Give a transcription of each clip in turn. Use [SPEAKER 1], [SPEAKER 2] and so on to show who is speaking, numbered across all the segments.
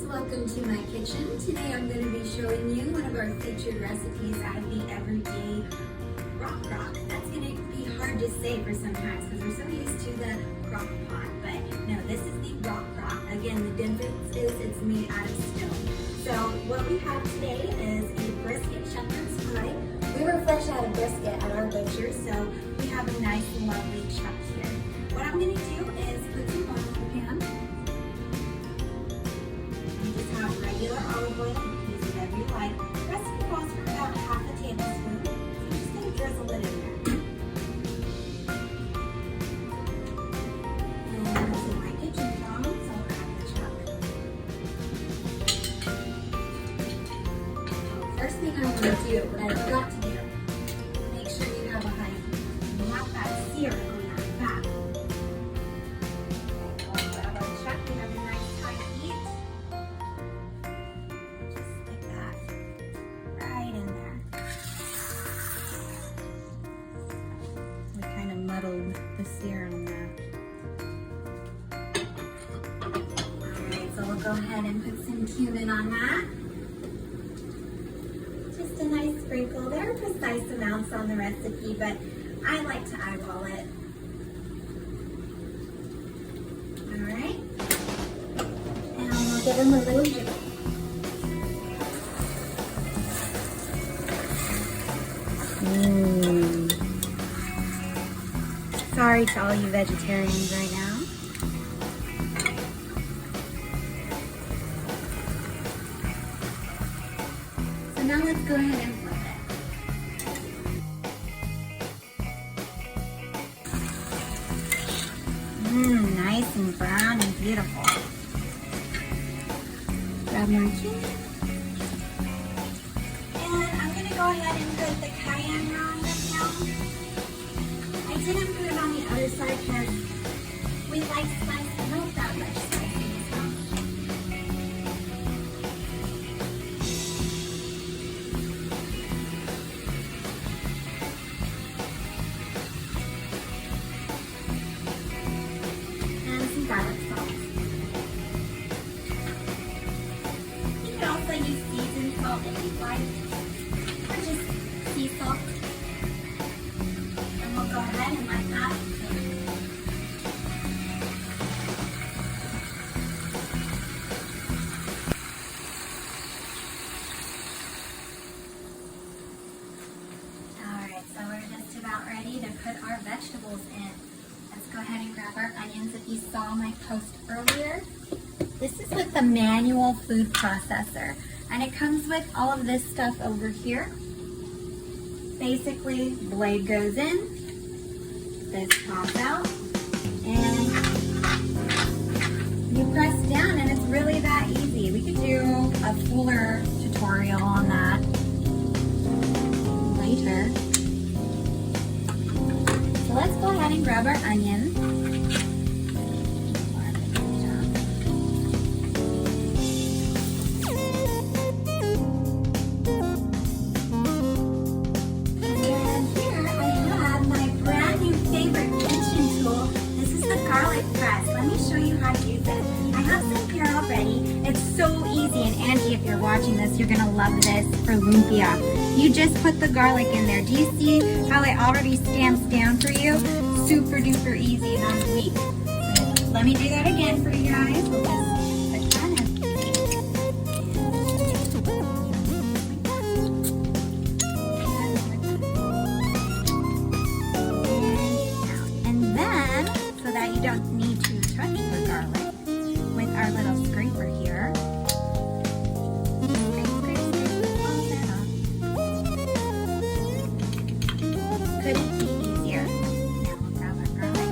[SPEAKER 1] welcome to my kitchen. Today I'm going to be showing you one of our featured recipes out of the everyday Rockcrock. That's going to be hard to say for sometimes because we're so used to the crock pot, but no, this is the Rockcrock. Again, the difference is it's made out of stone. So what we have today is a brisket shepherd's pie. We were fresh out of brisket at our butcher, so we have a nice lovely chuck here. What I'm going to do is put some oil in the pan. Regular olive oil, you can use whatever you like. The recipe calls for about half a tablespoon. So I'm just going to drizzle it in there. And this is my kitchen tongs, so I'll add the chuck. First thing I want to do, what I forgot to do, make sure you have a high heat. You want that sear on that fat. Muddled the serum there. Alright, so we'll go ahead and put some cumin on that. Just a nice sprinkle. There are precise amounts on the recipe, but I like to eyeball it. Alright. And we'll give them a little drip. Sorry to all you vegetarians right now. So now let's go ahead and flip it. Nice and brown and beautiful. Grab more cumin. And I'm going to go ahead and put the cayenne on this now. I didn't put it on the other side because we like spicy, not that much spicy in this house. And some garlic salt. You could also use seasoned salt if you'd like, or just sea salt. Go ahead and let that cook. Alright, so we're just about ready to put our vegetables in. Let's go ahead and grab our onions. If you saw my post earlier, this is with the manual food processor. And it comes with all of this stuff over here. Basically, blade goes in. This pops out and you press down and it's really that easy. We could do a fuller tutorial on that later. So let's go ahead and grab our onions. It's so easy, and Angie, if you're watching this, you're gonna love this for lumpia. You just put the garlic in there. Do you see how it already stamps down for you? Super duper easy and on weak. So let me do that again for you guys. We'll just put that in. And then, so that you don't need to touch the garlic, with our little scraper here. Couldn't be easier. Now we'll grab our garlic.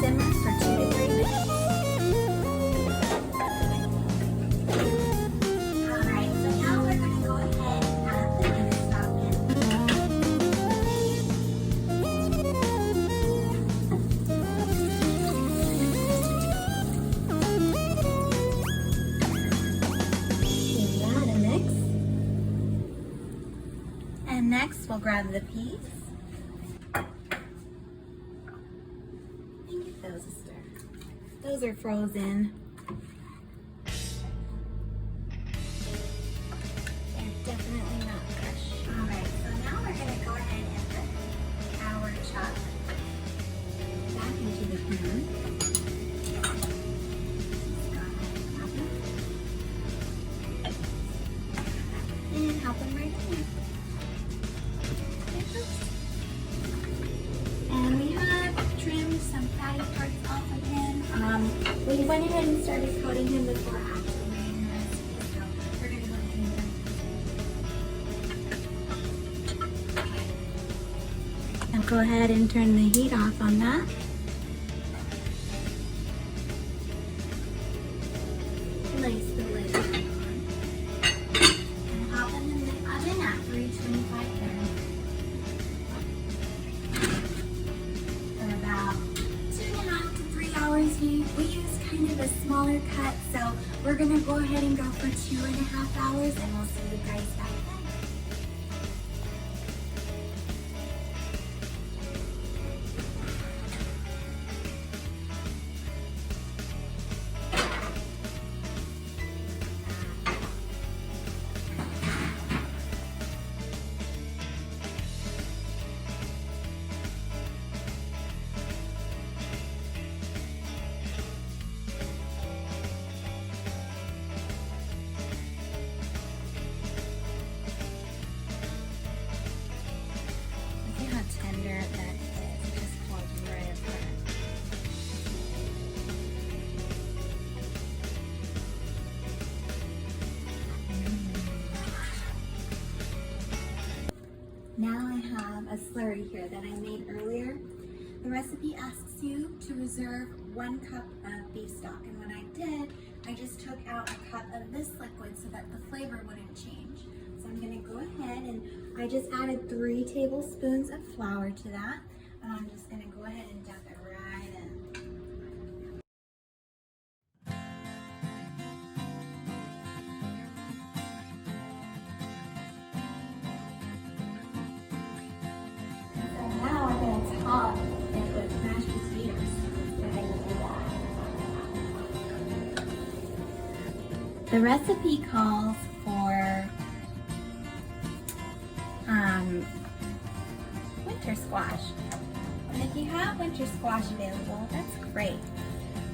[SPEAKER 1] simmer for 2 to 3 minutes. Alright, so now we're going to go ahead and add the minute stock in. Give that a mix. And next we'll grab the peas. Those a stir. Those are frozen. They're definitely not fresh. Alright, so now we're going to go ahead and put our chuck back into the pan. And hop them right in there. And we have trimmed some fatty parts off of him. We went ahead and started coating him before actually making the recipe, so we're going to go ahead and go ahead and turn the heat off on that. Place the lid on. And pop them in the oven at 325 Fahrenheit. We use kind of a smaller cut, so we're gonna go ahead and go for 2.5 hours, and we'll see you guys back then. Tender that is. It just falls right apart. Now I have a slurry here that I made earlier. The recipe asks you to reserve 1 cup of beef stock, and what I did, I just took out a cup of this liquid so that the flavor wouldn't change. So I'm going to go ahead and I just added 3 tablespoons of flour to that, and I'm just going to go ahead and dump it right in. So now I'm going to top it with mashed potatoes. Go ahead and do that. The recipe calls for winter squash. And if you have winter squash available, that's great.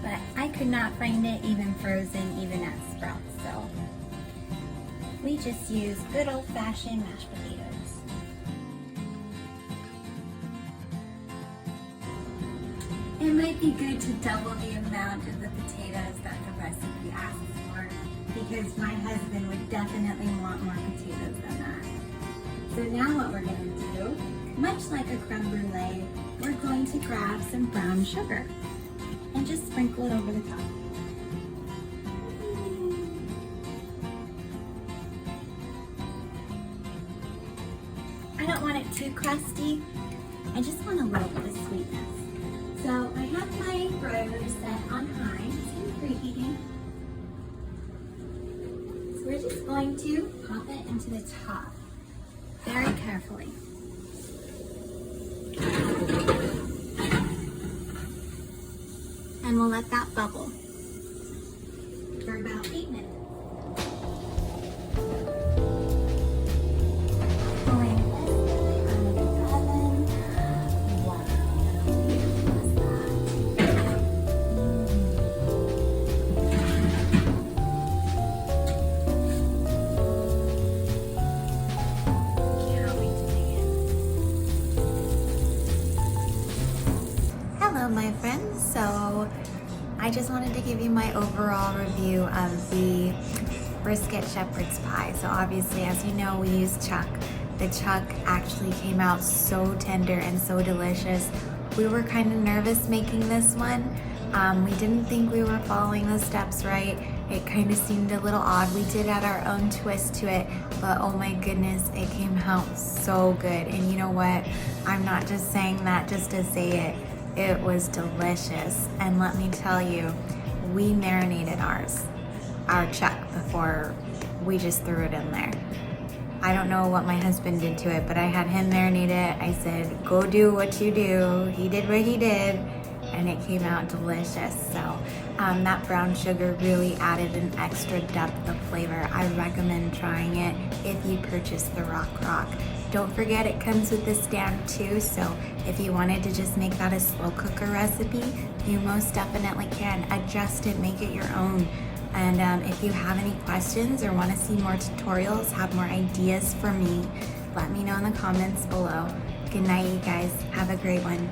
[SPEAKER 1] But I could not find it even frozen, even at Sprouts. So we just use good old-fashioned mashed potatoes. It might be good to double the amount of the potatoes that the recipe asks for, because my husband would definitely want more potatoes than that. So now what we're going to do, much like a creme brulee, we're going to grab some brown sugar and just sprinkle it over the top. I don't want it too crusty. I just want a little bit of sweetness. So I have my broiler set on high, it's preheating. So we're just going to pop it into the top very carefully. And we'll let that bubble for about 8 minutes. Pulling this out of the oven. Wow. What's that? Can't wait to dig in. Hello, my friends. So I just wanted to give you my overall review of the brisket shepherd's pie. So obviously, as you know, we use chuck. The chuck actually came out so tender and so delicious.
[SPEAKER 2] We were kind of nervous making this one. We didn't think we were following the steps right. It kind of seemed a little odd. We did add our own twist to it, but oh my goodness, it came out so good. And you know what? I'm not just saying that just to say it. It was delicious. And let me tell you, we marinated our chuck before we just threw it in there. I don't know what my husband did to it, but I had him marinate it. I said, go do what you do. He did what he did, and it came out delicious. So that brown sugar really added an extra depth of flavor. I recommend trying it if you purchase the Rockcrock. Don't forget it comes with the stand too, so if you wanted to just make that a slow cooker recipe, you most definitely can. Adjust it, make it your own. And if you have any questions or want to see more tutorials, have more ideas for me, let me know in the comments below. Good night, you guys. Have a great one.